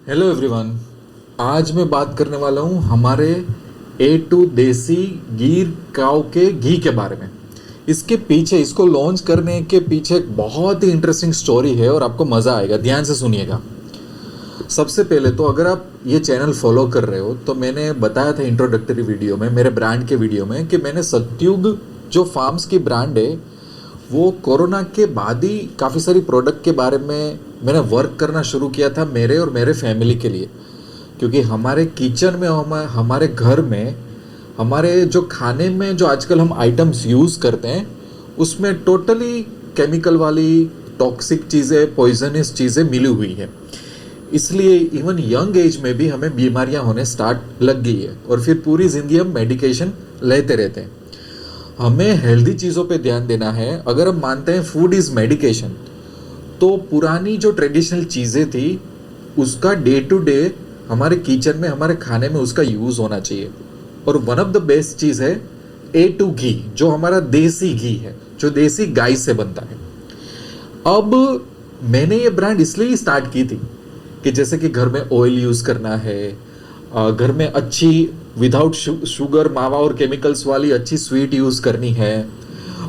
Hello everyone. आज मैं बात करने वाला हूँ हमारे A2 देसी गिर काऊ के घी के बारे में। इसके पीछे, इसको लॉन्च करने के पीछे एक बहुत ही इंटरेस्टिंग स्टोरी है और आपको मज़ा आएगा। ध्यान से सुनिएगा। सबसे पहले तो अगर आप ये चैनल फॉलो कर रहे हो तो मैंने बताया था इंट्रोडक्टरी वीडियो में, मेरे ब्रांड के वीडियो में, कि मैंने सत्युग जो फार्म्स की ब्रांड है वो कोरोना के बाद ही काफ़ी सारी प्रोडक्ट के बारे में मैंने वर्क करना शुरू किया था मेरे और मेरे फैमिली के लिए। क्योंकि हमारे किचन में, हमारे घर में, हमारे जो खाने में जो आजकल हम आइटम्स यूज़ करते हैं उसमें टोटली केमिकल वाली टॉक्सिक चीज़ें, पॉइजनस चीज़ें मिली हुई है। इसलिए इवन यंग एज में भी हमें बीमारियां होने स्टार्ट लग गई है और फिर पूरी ज़िंदगी हम मेडिकेशन लेते रहते हैं। हमें हेल्दी चीज़ों पे ध्यान देना है। अगर हम मानते हैं फूड इज़ मेडिकेशन, तो पुरानी जो ट्रेडिशनल चीज़ें थी उसका डे टू डे हमारे किचन में, हमारे खाने में उसका यूज़ होना चाहिए। और वन ऑफ द बेस्ट चीज़ है A2 घी, जो हमारा देसी घी है, जो देसी गाय से बनता है। अब मैंने ये ब्रांड इसलिए स्टार्ट की थी कि जैसे कि घर में ऑयल यूज़ करना है, घर में अच्छी विदाउट शुगर, मावा और केमिकल्स वाली अच्छी स्वीट यूज़ करनी है,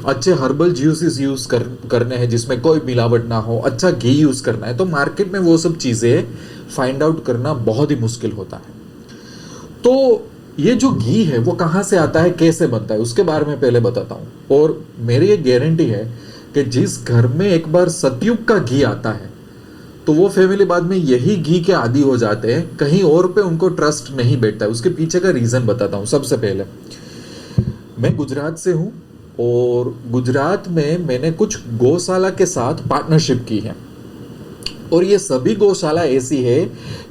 अच्छे हर्बल जूसेस यूज़ करने हैं जिसमें कोई मिलावट ना हो, अच्छा घी यूज़ करना है। तो मार्केट में वो सब चीज़ें फाइंड आउट करना बहुत ही मुश्किल होता है। तो ये जो घी है वो कहाँ से आता है, कैसे बनता है, उसके बारे में पहले बताता हूँ। और मेरी ये गारंटी है कि जिस घर में एक बार सतयुग का घी आता है तो वो फैमिली बाद में यही घी के आदी हो जाते हैं, कहीं और पे उनको ट्रस्ट नहीं बैठता है। उसके पीछे का रीज़न बताता हूँ। सबसे पहले, मैं गुजरात से हूँ और गुजरात में मैंने कुछ गौशाला के साथ पार्टनरशिप की है। और ये सभी गौशाला ऐसी है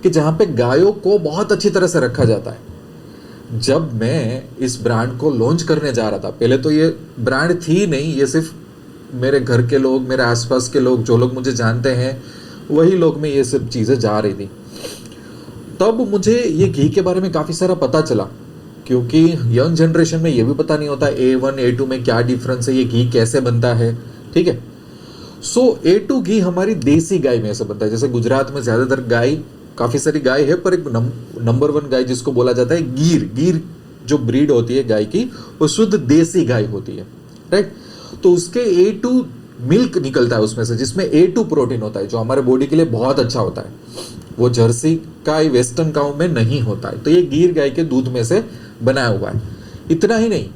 कि जहाँ पे गायों को बहुत अच्छी तरह से रखा जाता है। जब मैं इस ब्रांड को लॉन्च करने जा रहा था, पहले तो ये ब्रांड थी नहीं, ये सिर्फ मेरे घर के लोग, मेरे आसपास के लोग, जो लोग मुझे जानते हैं वही लोग में ये सब चीज़ें जा रही थी। तब मुझे ये घी के बारे में काफ़ी सारा पता चला, क्योंकि यंग जनरेशन में ये भी पता नहीं होता A1 A2 में क्या डिफरेंस है, ये घी कैसे बनता है। ठीक है। सो A2 घी हमारी देसी गाय में से बनता है। जैसे गुजरात में ज़्यादातर गाय, काफ़ी सारी गाय है, पर एक नंबर 1 गाय जिसको बोला जाता है गिर जो ब्रीड होती है गाय की, वो शुद्ध देसी गाय होती है। राइट। तो उसके A2 मिल्क निकलता है उसमें से, जिसमें A2 प्रोटीन होता है, जो हमारे बॉडी के लिए बहुत अच्छा होता है। वो जर्सी का, वेस्टर्न काउ में नहीं होता है। तो ये गिर गाय के दूध में से बनाया हुआ है। इतना ही नहीं,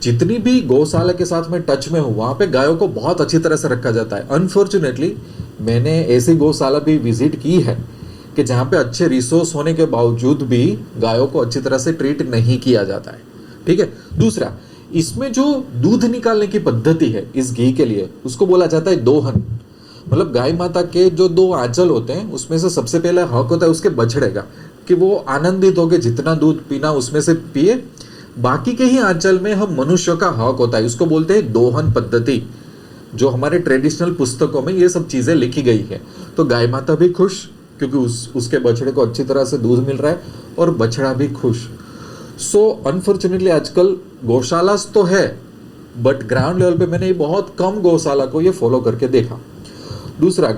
जितनी भी गौशाला के साथ मैं टच में हूँ वहाँ पे गायों को बहुत अच्छी तरह से रखा जाता है। अनफॉर्चुनेटली मैंने ऐसी गौशाला भी विजिट की है कि जहाँ पे अच्छे रिसोर्स होने के बावजूद भी गायों को अच्छी तरह से ट्रीट नहीं किया जाता है। ठीक है। दूसरा, इसमें जो दूध निकालने की पद्धति है इस घी के लिए, उसको बोला जाता है दोहन। मतलब गाय माता के जो 2 आंचल होते हैं उसमें से सबसे पहला हक होता है उसके बछड़े का, कि वो आनंदित होकर जितना दूध पीना उसमें से पिए। बाकी के ही आंचल में हम मनुष्य का हक होता है, उसको बोलते हैं दोहन पद्धति, जो हमारे ट्रेडिशनल पुस्तकों में ये सब चीज़ें लिखी गई है। तो गाय माता भी खुश क्योंकि उसके बछड़े को अच्छी तरह से दूध मिल रहा है, और बछड़ा भी खुश। सो अनफॉर्चुनेटली आजकल गौशालास तो है, बट ग्राउंड लेवल पे मैंने बहुत कम गौशाला को ये फॉलो करके देखा। दूसरा,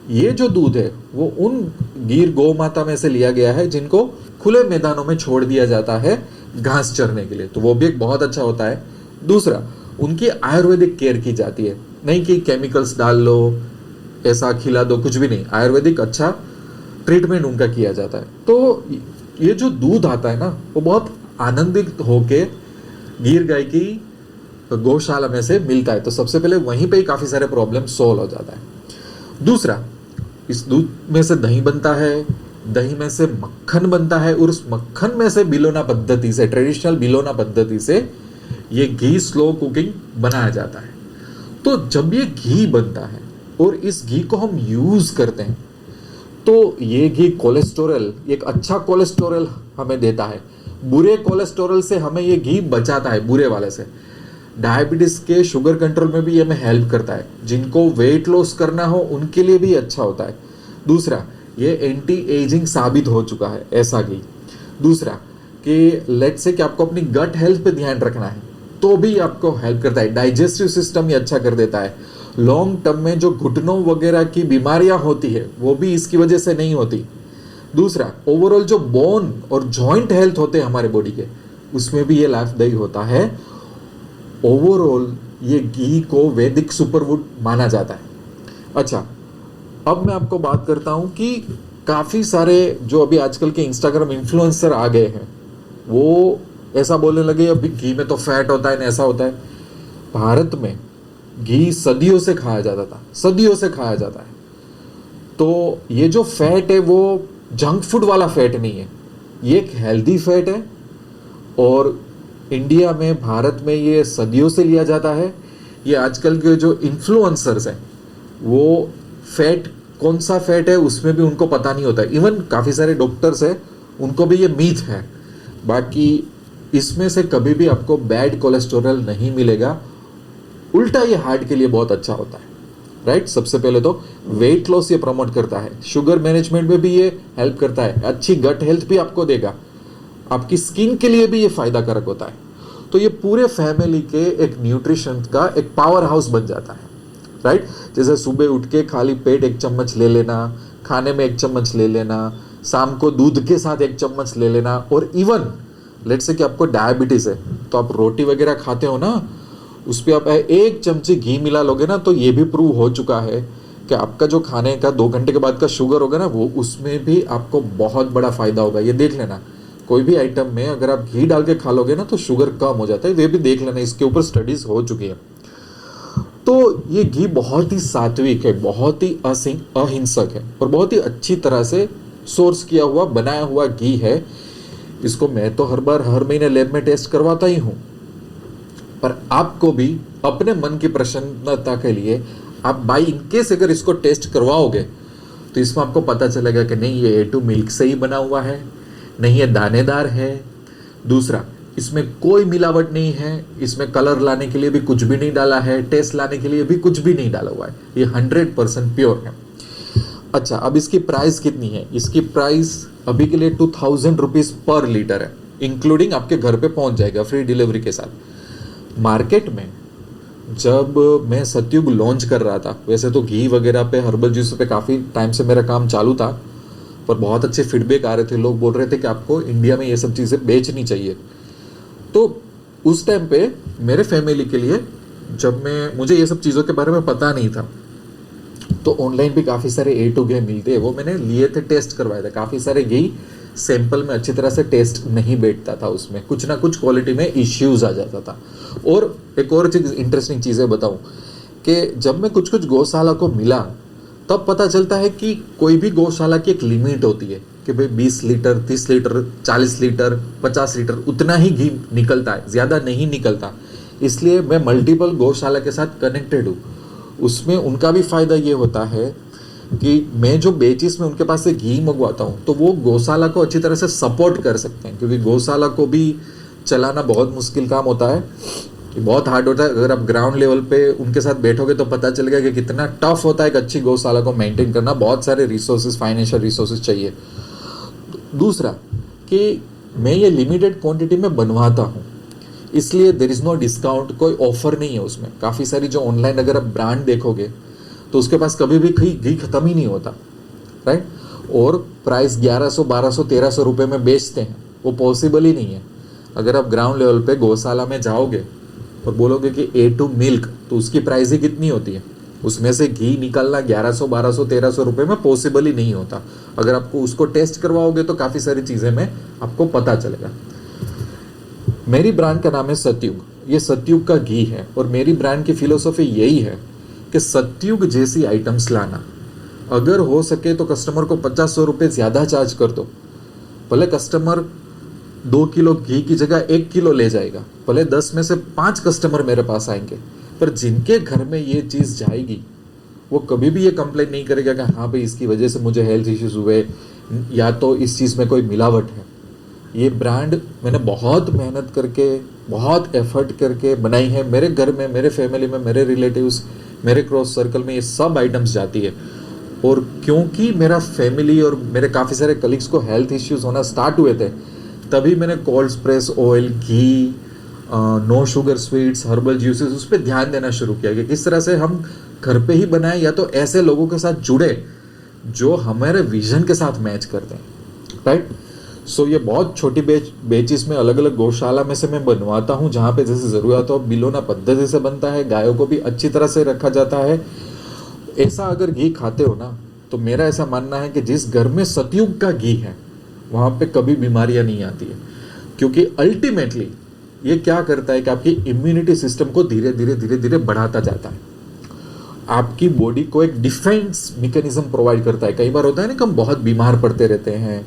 ये जो दूध है वो उन गिर गौ माता में से लिया गया है जिनको खुले मैदानों में छोड़ दिया जाता है घास चरने के लिए, तो वो भी एक बहुत अच्छा होता है। दूसरा, उनकी आयुर्वेदिक केयर की जाती है, नहीं कि केमिकल्स डाल लो, ऐसा खिला दो, कुछ भी नहीं। आयुर्वेदिक अच्छा ट्रीटमेंट उनका किया जाता है। तो ये जो दूध आता है ना, वो बहुत आनंदित होके गिर गाय की गौशाला में से मिलता है। तो सबसे पहले वहीं पे ही काफ़ी सारे प्रॉब्लम सॉल्व हो जाता है। दूसरा, इस दूध में से दही बनता है, दही में से मक्खन बनता है, और उस मक्खन में से बिलोना पद्धति से, ट्रेडिशनल बिलोना पद्धति से ये घी स्लो कुकिंग बनाया जाता है। तो जब ये घी बनता है और इस घी को हम यूज़ करते हैं तो ये घी कोलेस्टेरॉल, एक अच्छा कोलेस्टेरॉल हमें देता है। बुरे कोलेस्टेरॉल से हमें ये घी बचाता है, बुरे वाले से। डायबिटीज़ के, शुगर कंट्रोल में भी ये हमें हेल्प करता है। जिनको वेट लॉस करना हो उनके लिए भी अच्छा होता है। दूसरा, ये एंटी एजिंग साबित हो चुका है ऐसा घी। दूसरा, कि लेट्स से कि आपको अपनी गट हेल्थ पे ध्यान रखना है तो भी आपको हेल्प करता है। डाइजेस्टिव सिस्टम ये अच्छा कर देता है। लॉन्ग टर्म में जो घुटनों वगैरह की बीमारियां होती है वो भी इसकी वजह से नहीं होती। दूसरा, ओवरऑल जो बोन और जॉइंट हेल्थ होते हैं हमारे बॉडी के, उसमें भी ये लाभदायी होता है। ओवरऑल ये घी को वैदिक सुपरफूड माना जाता है। अच्छा, अब मैं आपको बात करता हूं कि काफी सारे जो अभी आजकल के इंस्टाग्राम इन्फ्लुएंसर आ गए हैं, वो ऐसा बोलने लगे अभी घी में तो फैट होता है, ऐसा होता है। भारत में घी सदियों से खाया जाता था, सदियों से खाया जाता है। तो ये जो फैट है वो जंक फूड वाला फैट नहीं है, ये एक हेल्दी फैट है। और इंडिया में, भारत में ये सदियों से लिया जाता है। ये आजकल के जो इन्फ्लुएंसर्स हैं वो फैट, कौन सा फैट है उसमें भी उनको पता नहीं होता है। इवन काफ़ी सारे डॉक्टर्स हैं, उनको भी ये मीथ है। बाकी इसमें से कभी भी आपको बैड कोलेस्टेरॉल नहीं मिलेगा, उल्टा ये हार्ट के लिए बहुत अच्छा होता है, राइट। सबसे पहले तो वेट लॉस ये प्रमोट करता है, शुगर मैनेजमेंट में भी ये हेल्प करता है, अच्छी गट हेल्थ भी आपको देगा, आपकी स्किन के लिए भी ये फायदा कारक होता है। तो ये पूरे फैमिली के एक न्यूट्रिशन का एक पावर हाउस बन जाता है, राइट। जैसे सुबह उठ के खाली पेट 1 चम्मच ले लेना, खाने में 1 चम्मच ले लेना, शाम को दूध के साथ 1 चम्मच ले लेना। और इवन लेट्स से कि आपको डायबिटीज है तो आप रोटी वगैरह खाते हो ना, उस पर आप 1 चमची घी मिला लोगे ना, तो ये भी प्रूव हो चुका है कि आपका जो खाने का 2 घंटे के बाद का शुगर होगा ना, वो उसमें भी आपको बहुत बड़ा फायदा होगा। ये देख लेना, कोई भी आइटम में अगर आप घी डाल के खा लोगे ना तो शुगर कम हो जाता है, ये भी देख लेना, इसके ऊपर स्टडीज हो चुकी है। तो ये घी बहुत ही सात्विक है, बहुत ही अहिंसक है और बहुत ही अच्छी तरह से सोर्स किया हुआ, बनाया हुआ घी है। इसको मैं तो हर महीने लैब में टेस्ट करवाता ही हूं, पर आपको भी अपने मन की प्रसन्नता के लिए आप बाई इनकेस अगर इसको टेस्ट करवाओगे तो इसमें आपको पता चलेगा कि नहीं ये A2 मिल्क से ही बना हुआ है, नहीं ये दानेदार है। दूसरा, इसमें कोई मिलावट नहीं है, इसमें कलर लाने के लिए भी कुछ भी नहीं डाला है, टेस्ट लाने के लिए भी कुछ भी नहीं डाला हुआ है, ये 100% प्योर है। अच्छा, अब इसकी प्राइस कितनी है? इसकी प्राइस अभी के लिए 2000 रुपीज पर लीटर है, इंक्लूडिंग आपके घर पे पहुंच जाएगा फ्री डिलीवरी के साथ। मार्केट में जब मैं सत्युग लॉन्च कर रहा था, वैसे तो घी वगैरह पे, हर्बल जूस पे काफ़ी टाइम से मेरा काम चालू था, पर बहुत अच्छे फीडबैक आ रहे थे, लोग बोल रहे थे कि आपको इंडिया में ये सब चीज़ें बेचनी चाहिए। तो उस टाइम पे मेरे फैमिली के लिए, जब मुझे ये सब चीज़ों के बारे में पता नहीं था, तो ऑनलाइन भी काफ़ी सारे A2 घी मिलते हैं, वो मैंने लिए थे, टेस्ट करवाए थे। काफ़ी सारे घी सैंपल में अच्छी तरह से टेस्ट नहीं बैठता था, उसमें कुछ ना कुछ क्वालिटी में इश्यूज आ जाता था। और एक और चीज़, इंटरेस्टिंग चीज़ें बताऊं कि जब मैं कुछ गौशाला को मिला तब पता चलता है कि कोई भी गौशाला की एक लिमिट होती है कि भाई 20 लीटर, 30 लीटर, 40 लीटर, 50 लीटर उतना ही घी निकलता है, ज़्यादा नहीं निकलता। इसलिए मैं मल्टीपल गौशाला के साथ कनेक्टेड हूँ। उसमें उनका भी फ़ायदा ये होता है कि मैं जो बेचिस में उनके पास से घी मंगवाता हूँ तो वो गौशाला को अच्छी तरह से सपोर्ट कर सकते हैं, क्योंकि गौशाला को भी चलाना बहुत मुश्किल काम होता है, बहुत हार्ड होता है। अगर आप ग्राउंड लेवल पे उनके साथ बैठोगे तो पता चलेगा कि कितना टफ होता है एक अच्छी गौशाला को मेंटेन करना, बहुत सारे रिसोर्सेज, फाइनेंशियल रिसोर्सेज चाहिए। दूसरा कि मैं ये लिमिटेड क्वांटिटी में बनवाता हूँ, इसलिए देयर इज़ नो डिस्काउंट, कोई ऑफर नहीं है उसमें। काफ़ी सारी जो ऑनलाइन अगर आप ब्रांड देखोगे तो उसके पास कभी भी घी खत्म ही नहीं होता, राइट। और प्राइस 1100, 1200, 1300 रुपये में बेचते हैं, वो पॉसिबल ही नहीं है। अगर आप ग्राउंड लेवल पे गौशाला में जाओगे और बोलोगे कि A2 मिल्क, तो उसकी प्राइस ही कितनी होती है, उसमें से घी निकलना 1100, 1200, 1300 रुपये में पॉसिबल ही नहीं होता। अगर आपको उसको टेस्ट करवाओगे तो काफ़ी सारी चीज़ें में आपको पता चलेगा। मेरी ब्रांड का नाम है सत्युग, ये सत्युग का घी है और मेरी ब्रांड की फिलोसॉफी यही है कि सत्युग जैसी आइटम्स लाना। अगर हो सके तो कस्टमर को 50-100 रुपये ज़्यादा चार्ज कर दो, भले कस्टमर 2 किलो घी की जगह 1 किलो ले जाएगा, भले 10 में से 5 कस्टमर मेरे पास आएंगे, पर जिनके घर में ये चीज़ जाएगी वो कभी भी ये कंप्लेन नहीं करेगा कि हाँ भाई इसकी वजह से मुझे हेल्थ इश्यूज हुए या तो इस चीज़ में कोई मिलावट है। ये ब्रांड मैंने बहुत मेहनत करके, बहुत एफर्ट करके बनाई है। मेरे घर में, मेरे फैमिली में, मेरे रिलेटिव्स, मेरे क्रॉस सर्कल में ये सब आइटम्स जाती है। और क्योंकि मेरा फैमिली और मेरे काफ़ी सारे कलीग्स को हेल्थ इश्यूज होना स्टार्ट हुए थे, तभी मैंने cold press oil, ghee, no sugar sweets, herbal juices, उस पर ध्यान देना शुरू किया कि किस तरह से हम घर पे ही बनाएं या तो ऐसे लोगों के साथ जुड़े जो हमारे विजन के साथ मैच करते हैं। राइट। सो ये बहुत छोटी बेचिस में अलग अलग गौशाला में से मैं बनवाता हूँ, जहाँ पे जैसे ज़रूरत हो बिलोना पद्धति से बनता है, गायों को भी अच्छी तरह से रखा जाता है। ऐसा अगर घी खाते हो ना, तो मेरा ऐसा मानना है कि जिस घर में सतयुग का घी है वहाँ पे कभी बीमारियाँ नहीं आती है, क्योंकि अल्टीमेटली ये क्या करता है कि आपकी इम्यूनिटी सिस्टम को धीरे धीरे धीरे धीरे बढ़ाता जाता है, आपकी बॉडी को एक डिफेंस मैकेनिज्म प्रोवाइड करता है। कई बार होता है ना कि हम बहुत बीमार पड़ते रहते हैं,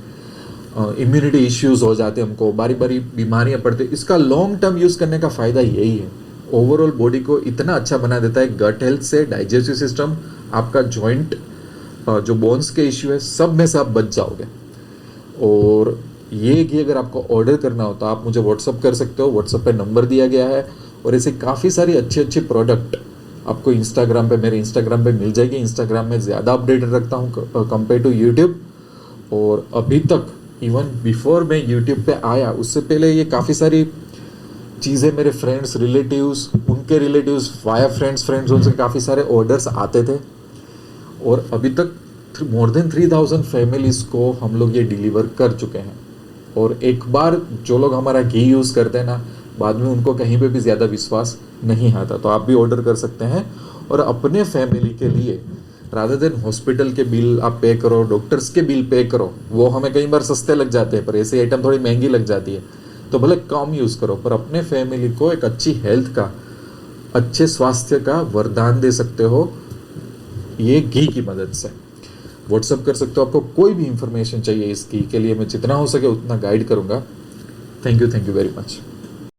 इम्यूनिटी इश्यूज हो जाते हैं, हमको बारी बारी बीमारियां पड़ती है। इसका लॉन्ग टर्म यूज करने का फायदा यही है, ओवरऑल बॉडी को इतना अच्छा बना देता है, गट हेल्थ से, डाइजेस्टिव सिस्टम, आपका जॉइंट, जो बोन्स के इश्यू है, सब में से आप बच जाओगे। और ये कि अगर आपको ऑर्डर करना हो तो आप मुझे व्हाट्सअप कर सकते हो, व्हाट्सअप पे नंबर दिया गया है। और ऐसे काफ़ी सारी अच्छे अच्छे प्रोडक्ट आपको इंस्टाग्राम पे, मेरे इंस्टाग्राम पे मिल जाएगी। इंस्टाग्राम में ज़्यादा अपडेटेड रखता हूँ कंपेयर टू यूट्यूब। और अभी तक इवन बिफोर मैं यूट्यूब पे आया, उससे पहले ये काफ़ी सारी चीज़ें मेरे फ्रेंड्स, रिलेटिव्स, उनके रिलेटिव्स, वाया फ्रेंड्स, उनसे काफ़ी सारे ऑर्डर्स आते थे। और अभी तक मोर देन 3000 फैमिलीज़ को हम लोग ये डिलीवर कर चुके हैं। और एक बार जो लोग हमारा घी यूज़ करते हैं ना, बाद में उनको कहीं पे भी ज़्यादा विश्वास नहीं आता। तो आप भी ऑर्डर कर सकते हैं और अपने फैमिली के लिए, रादर देन हॉस्पिटल के बिल आप पे करो, डॉक्टर्स के बिल पे करो, वो हमें कई बार सस्ते लग जाते हैं, पर ऐसी आइटम थोड़ी महंगी लग जाती है, तो भले कम यूज़ करो, पर अपने फैमिली को एक अच्छी हेल्थ का, अच्छे स्वास्थ्य का वरदान दे सकते हो ये घी की मदद से। व्हाट्सअप कर सकते हो, आपको कोई भी इंफॉर्मेशन चाहिए इस घी के लिए मैं जितना हो सके उतना गाइड करूँगा। Thank you very much.